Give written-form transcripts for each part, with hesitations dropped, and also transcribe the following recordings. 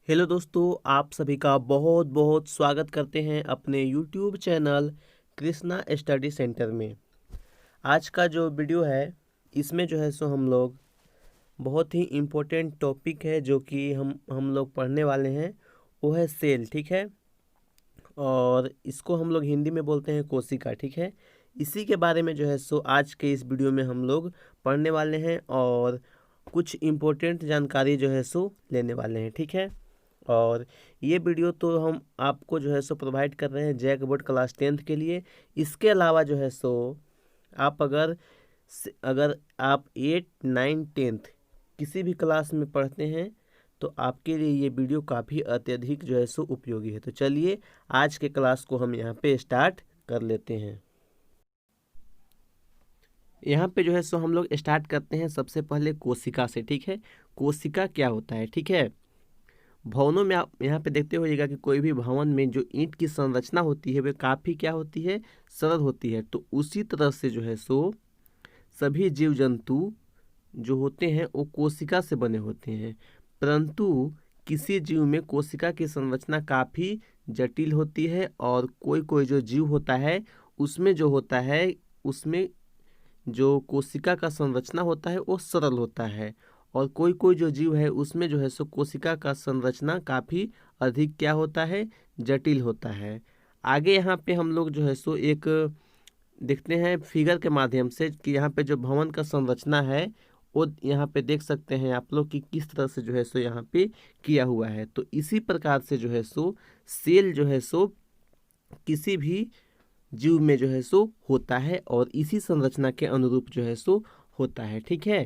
Hello दोस्तों, आप सभी का बहुत बहुत स्वागत करते हैं अपने YouTube channel Krishna study centre में। आज का जो वीडियो है इसमें जो है सो हम लोग बहुत ही इम्पोर्टेंट टॉपिक है जो कि हम लोग पढ़ने वाले हैं, वो है सेल। ठीक है, और इसको हम लोग हिंदी में बोलते हैं कोशिका। ठीक है, इसी के बारे में जो है सो आज के इस वीडियो में हम लोग पढ़ने वाले हैं और कुछ इम्पोर्टेंट जानकारी जो है सो लेने वाले हैं। ठीक है, और ये वीडियो तो हम आपको जो है सो प्रोवाइड कर रहे हैं जैक बोर्ड क्लास 10th के लिए। इसके अलावा जो है सो आप अगर आप 8, 9, 10th किसी भी क्लास में पढ़ते हैं तो आपके लिए ये वीडियो काफ़ी अत्यधिक जो है सो उपयोगी है। तो चलिए आज के क्लास को हम यहाँ पे स्टार्ट कर लेते हैं। यहाँ पे जो है सो हम लोग स्टार्ट करते हैं सबसे पहले कोशिका से। ठीक है, कोशिका क्या होता है? ठीक है, भवनों में आप यहाँ पे देखते होइएगा कि कोई भी भवन में जो ईंट की संरचना होती है वे काफ़ी क्या होती है, सरल होती है। तो उसी तरह से जो है सो सभी जीव जंतु जो होते हैं वो कोशिका से बने होते हैं, परंतु किसी जीव में कोशिका की संरचना काफ़ी जटिल होती है और कोई कोई जो जीव होता है उसमें जो होता है उसमें जो कोशिका का संरचना होता है वो सरल होता है, और कोई कोई जो जीव है उसमें जो है सो कोशिका का संरचना काफ़ी अधिक क्या होता है, जटिल होता है। आगे यहाँ पे हम लोग जो है सो एक देखते हैं फिगर के माध्यम से कि यहाँ पे जो भवन का संरचना है वो यहाँ पे देख सकते हैं आप लोग कि किस तरह से जो है सो यहाँ पे किया हुआ है। तो इसी प्रकार से जो है सो सेल जो है सो किसी भी जीव में जो है सो होता है और इसी संरचना के अनुरूप जो है सो होता है। ठीक है,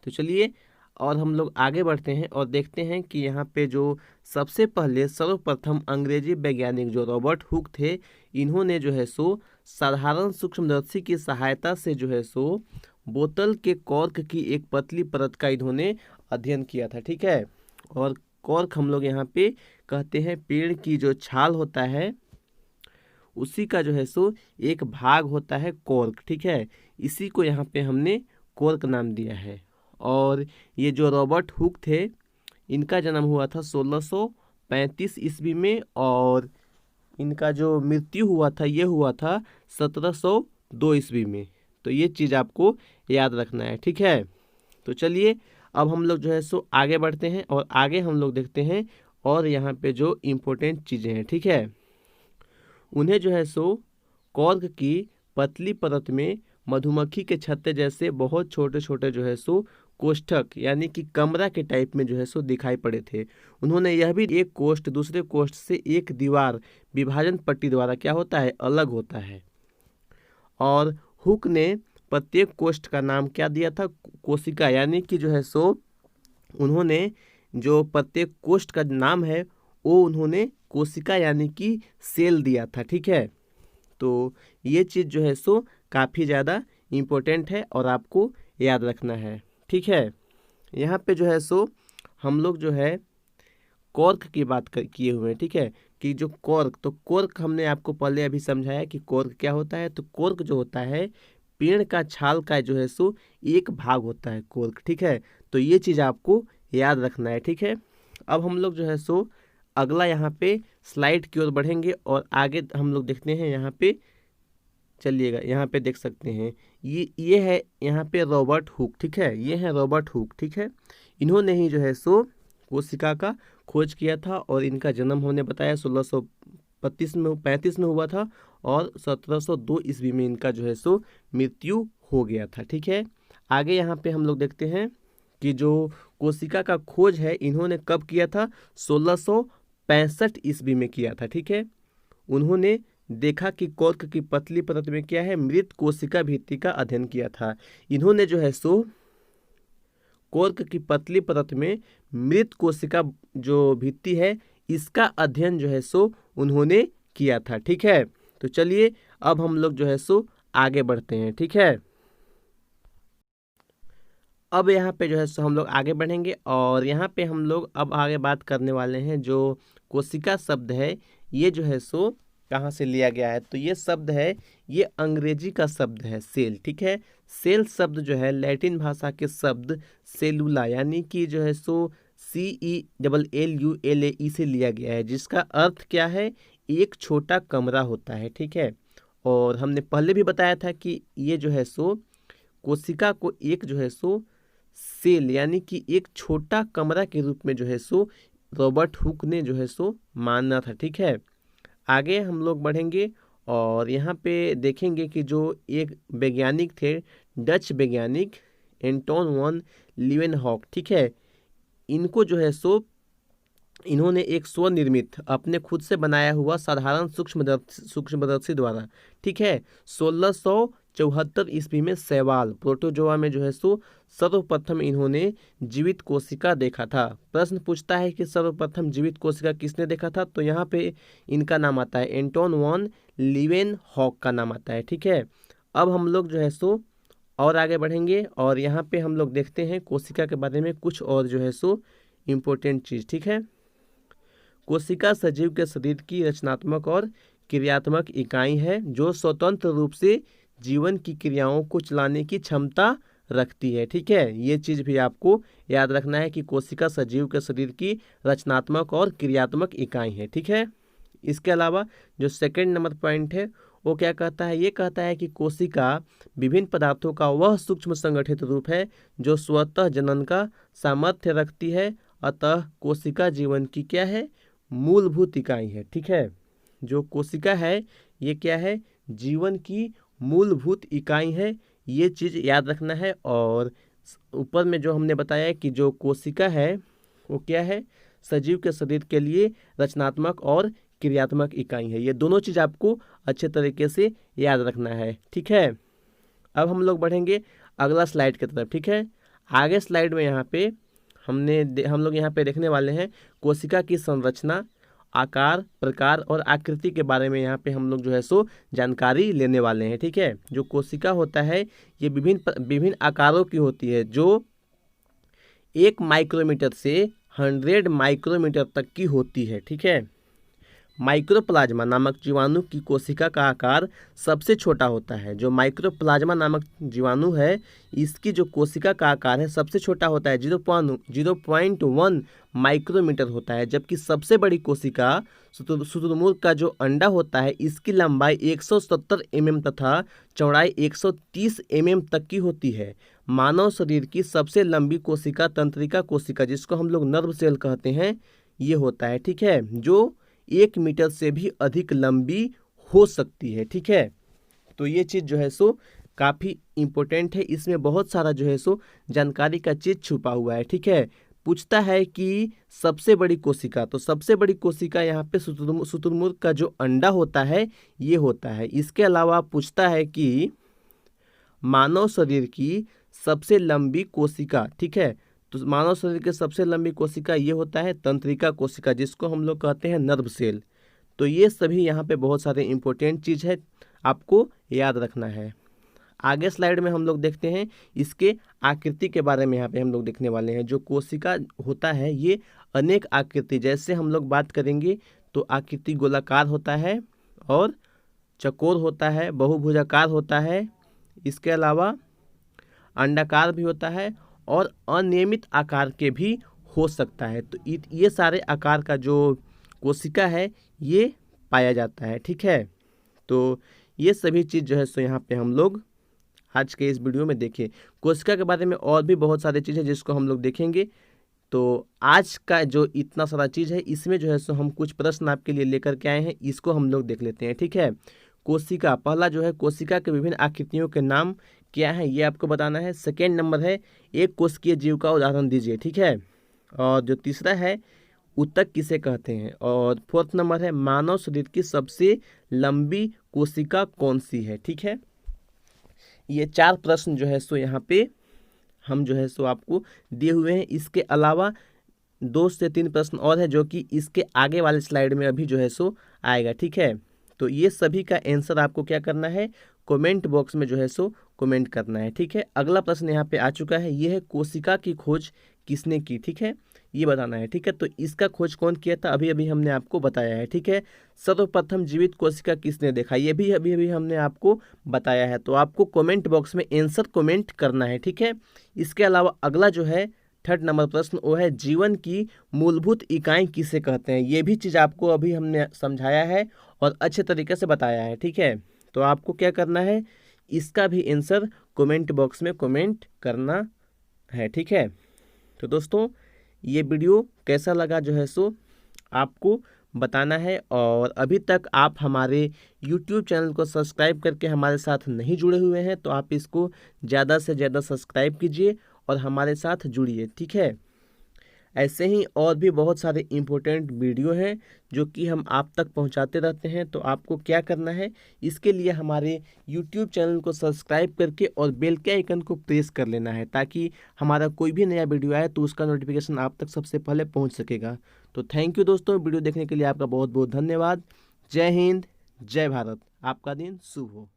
तो चलिए और हम लोग आगे बढ़ते हैं और देखते हैं कि यहाँ पे जो सबसे पहले सर्वप्रथम अंग्रेजी वैज्ञानिक जो रॉबर्ट हुक थे, इन्होंने जो है सो साधारण सूक्ष्मदर्शी की सहायता से जो है सो बोतल के कॉर्क की एक पतली परत का इन्होंने अध्ययन किया था। ठीक है, और कॉर्क हम लोग यहाँ पे कहते हैं पेड़ की जो छाल होता है उसी का जो है सो एक भाग होता है कॉर्क। ठीक है, इसी को यहाँ पे हमने कॉर्क नाम दिया है। और ये जो रॉबर्ट हुक थे इनका जन्म हुआ था 1635 ईस्वी में, और इनका जो मृत्यु हुआ था ये हुआ था 1702 ईस्वी में। तो ये चीज़ आपको याद रखना है। ठीक है, तो चलिए अब हम लोग जो है सो आगे बढ़ते हैं और आगे हम लोग देखते हैं और यहाँ पे जो इम्पोर्टेंट चीज़ें हैं। ठीक है, उन्हें जो है सो कॉर्क की पतली परत में मधुमक्खी के छत्ते जैसे बहुत छोटे छोटे जो है सो कोष्ठक यानी कि कमरा के टाइप में जो है सो दिखाई पड़े थे। उन्होंने यह भी एक कोष्ठ दूसरे कोष्ठ से एक दीवार विभाजन पट्टी द्वारा क्या होता है, अलग होता है। और हुक ने प्रत्येक कोष्ठ का नाम क्या दिया था, कोशिका, यानी कि जो है सो उन्होंने जो प्रत्येक कोष्ठ का नाम है वो उन्होंने कोशिका यानी कि सेल दिया था। ठीक है, तो ये चीज़ जो है सो काफ़ी ज़्यादा इम्पोर्टेंट है और आपको याद रखना है। ठीक है, यहाँ पे जो है सो हम लोग जो है कॉर्क की बात किए हुए हैं। ठीक है, कि जो कॉर्क, तो कॉर्क हमने आपको पहले अभी समझाया कि कॉर्क क्या होता है। तो कॉर्क जो होता है पेड़ का छाल का जो है सो एक भाग होता है कॉर्क। ठीक है, तो ये चीज़ आपको याद रखना है। ठीक है, अब हम लोग जो है सो अगला यहाँ पे स्लाइड की ओर बढ़ेंगे और आगे हम लोग देखते हैं। यहाँ पे चलिएगा, यहाँ पे देख सकते हैं ये है यहाँ पे रॉबर्ट हुक। ठीक है, ये है रॉबर्ट हुक। ठीक है, इन्होंने ही जो है सो कोशिका का खोज किया था और इनका जन्म होने बताया 1635 में हुआ था और 1702 ईस्वी में इनका जो है सो मृत्यु हो गया था। ठीक है, आगे यहाँ पे हम लोग देखते हैं कि जो कोशिका का खोज है इन्होंने कब किया था, 1665 ईस्वी में किया था। ठीक है, उन्होंने देखा कि कॉर्क की पतली परत में क्या है, मृत कोशिका भित्ति का अध्ययन किया था। इन्होंने जो है सो कॉर्क की पतली परत में मृत कोशिका जो भित्ति है इसका अध्ययन जो है सो उन्होंने किया था। ठीक है, तो चलिए अब हम लोग जो है सो आगे बढ़ते हैं। ठीक है, अब यहाँ पे जो है सो हम लोग आगे बढ़ेंगे और यहाँ पे हम लोग अब आगे बात करने वाले हैं जो कोशिका शब्द है ये जो है सो कहाँ से लिया गया है। तो ये शब्द है, ये अंग्रेजी का शब्द है सेल। ठीक है, सेल शब्द जो है लैटिन भाषा के शब्द सेलुला यानी कि जो है सो CELLULAE से लिया गया है, जिसका अर्थ क्या है, एक छोटा कमरा होता है। ठीक है, और हमने पहले भी बताया था कि ये जो है सो कोशिका को एक जो है सो सेल यानी कि एक छोटा कमरा के रूप में जो है सो रॉबर्ट हुक ने जो है सो माना था। ठीक है, आगे हम लोग बढ़ेंगे और यहाँ पे देखेंगे कि जो एक वैज्ञानिक थे, डच वैज्ञानिक एंटोन वन लीवेनहॉक, ठीक है, इनको जो है सो इन्होंने एक स्वनिर्मित अपने खुद से बनाया हुआ साधारण सूक्ष्मदर्शी द्वारा, ठीक है, 1674 ईस्वी में शैवाल प्रोटोजोआ में जो है सो सर्वप्रथम इन्होंने जीवित कोशिका देखा था। प्रश्न पूछता है कि सर्वप्रथम जीवित कोशिका किसने देखा था, तो यहाँ पे इनका नाम आता है एंटोन वन लीवेनहॉक का नाम आता है। ठीक है, अब हम लोग जो है सो और आगे बढ़ेंगे और यहाँ पे हम लोग देखते हैं कोशिका के बारे में कुछ और जो है सो इम्पोर्टेंट चीज़। ठीक है, कोशिका सजीव के शरीर की रचनात्मक और क्रियात्मक इकाई है जो स्वतंत्र रूप से जीवन की क्रियाओं को चलाने की क्षमता रखती है। ठीक है, ये चीज़ भी आपको याद रखना है कि कोशिका सजीव के शरीर की रचनात्मक और क्रियात्मक इकाई है। ठीक है, इसके अलावा जो सेकंड नंबर पॉइंट है वो क्या कहता है, ये कहता है कि कोशिका विभिन्न पदार्थों का वह सूक्ष्म संगठित रूप है जो स्वतः जनन का सामर्थ्य रखती है। अतः कोशिका जीवन की क्या है, मूलभूत इकाई है। ठीक है, जो कोशिका है ये क्या है, जीवन की मूलभूत इकाई है, ये चीज़ याद रखना है। और ऊपर में जो हमने बताया कि जो कोशिका है वो क्या है, सजीव के शरीर के लिए रचनात्मक और क्रियात्मक इकाई है। ये दोनों चीज़ आपको अच्छे तरीके से याद रखना है। ठीक है, अब हम लोग बढ़ेंगे अगला स्लाइड की तरफ। ठीक है, आगे स्लाइड में यहाँ पे हम लोग यहाँ पे देखने वाले हैं कोशिका की संरचना, आकार, प्रकार और आकृति के बारे में यहाँ पे हम लोग जो है सो जानकारी लेने वाले हैं। ठीक है, जो कोशिका होता है ये विभिन्न आकारों की होती है जो 1 माइक्रोमीटर से 100 माइक्रोमीटर तक की होती है। ठीक है, माइक्रोप्लाज्मा नामक जीवाणु की कोशिका का आकार सबसे छोटा होता है। जो माइक्रोप्लाज्मा नामक जीवाणु है इसकी जो कोशिका का आकार है सबसे छोटा होता है, 0.1 माइक्रोमीटर होता है। जबकि सबसे बड़ी कोशिका शुतुरमुर्ग का जो अंडा होता है इसकी लंबाई 170 mm तथा चौड़ाई 130 mm तक की होती है। मानव शरीर की सबसे लंबी कोशिका तंत्रिका कोशिका, जिसको हम लोग नर्व सेल कहते हैं, ये होता है। ठीक है, जो 1 मीटर से भी अधिक लंबी हो सकती है। ठीक है, तो ये चीज़ जो है सो काफ़ी इम्पोर्टेंट है, इसमें बहुत सारा जो है सो जानकारी का चीज़ छुपा हुआ है। ठीक है, पूछता है कि सबसे बड़ी कोशिका, तो सबसे बड़ी कोशिका यहाँ पे शुतुरमुर्ग का जो अंडा होता है ये होता है। इसके अलावा पूछता है कि मानव शरीर की सबसे लंबी कोशिका, ठीक है, तो मानव शरीर की सबसे लंबी कोशिका ये होता है तंत्रिका कोशिका, जिसको हम लोग कहते हैं नर्व सेल। तो ये सभी यहाँ पे बहुत सारे इम्पोर्टेंट चीज़ है, आपको याद रखना है। आगे स्लाइड में हम लोग देखते हैं इसके आकृति के बारे में। यहाँ पे हम लोग देखने वाले हैं जो कोशिका होता है ये अनेक आकृति, जैसे हम लोग बात करेंगे तो आकृति गोलाकार होता है और चौकोर होता है, बहुभुजाकार होता है, इसके अलावा अंडाकार भी होता है और अनियमित आकार के भी हो सकता है। तो ये सारे आकार का जो कोशिका है ये पाया जाता है। ठीक है, तो ये सभी चीज़ जो है सो यहाँ पे हम लोग आज के इस वीडियो में देखें। कोशिका के बारे में और भी बहुत सारी चीज़ें जिसको हम लोग देखेंगे। तो आज का जो इतना सारा चीज़ है इसमें जो है सो हम कुछ प्रश्न आपके लिए लेकर के आए हैं, इसको हम लोग देख लेते हैं। ठीक है, कोशिका, पहला जो है कोशिका के विभिन्न आकृतियों के नाम क्या है ये आपको बताना है। सेकेंड नंबर है एक कोशिकीय जीव का उदाहरण दीजिए। ठीक है, और जो तीसरा है ऊतक किसे कहते हैं, और फोर्थ नंबर है मानव शरीर की सबसे लंबी कोशिका कौन सी है। ठीक है, ये 4 प्रश्न जो है सो यहाँ पे हम जो है सो आपको दिए हुए हैं। इसके अलावा 2 से 3 प्रश्न और है जो कि इसके आगे वाले स्लाइड में अभी जो है सो आएगा। ठीक है, तो ये सभी का आंसर आपको क्या करना है, कमेंट बॉक्स में जो है सो कमेंट करना है। ठीक है, अगला प्रश्न यहाँ पे आ चुका है, ये है कोशिका की खोज किसने की। ठीक है, ये बताना है। ठीक है, तो इसका खोज कौन किया था, अभी अभी हमने आपको बताया है। ठीक है, सर्वप्रथम जीवित कोशिका किसने देखा, ये भी अभी अभी हमने आपको बताया है। तो आपको कमेंट बॉक्स में आंसर कमेंट करना है। ठीक है, इसके अलावा अगला जो है थर्ड नंबर प्रश्न वो है जीवन की मूलभूत इकाई किसे कहते हैं। ये भी चीज़ आपको अभी हमने समझाया है और अच्छे तरीके से बताया है, ठीक है। तो आपको क्या करना है, इसका भी आंसर कमेंट बॉक्स में कमेंट करना है, ठीक है। तो दोस्तों ये वीडियो कैसा लगा जो है सो आपको बताना है, और अभी तक आप हमारे YouTube चैनल को सब्सक्राइब करके हमारे साथ नहीं जुड़े हुए हैं तो आप इसको ज़्यादा से ज़्यादा सब्सक्राइब कीजिए और हमारे साथ जुड़िए, ठीक है। ऐसे ही और भी बहुत सारे इम्पोर्टेंट वीडियो हैं जो कि हम आप तक पहुंचाते रहते हैं। तो आपको क्या करना है, इसके लिए हमारे YouTube चैनल को सब्सक्राइब करके और बेल के आइकन को प्रेस कर लेना है, ताकि हमारा कोई भी नया वीडियो आए तो उसका नोटिफिकेशन आप तक सबसे पहले पहुंच सकेगा। तो थैंक यू दोस्तों, वीडियो देखने के लिए आपका बहुत बहुत धन्यवाद। जय हिंद, जय भारत, आपका दिन शुभ हो।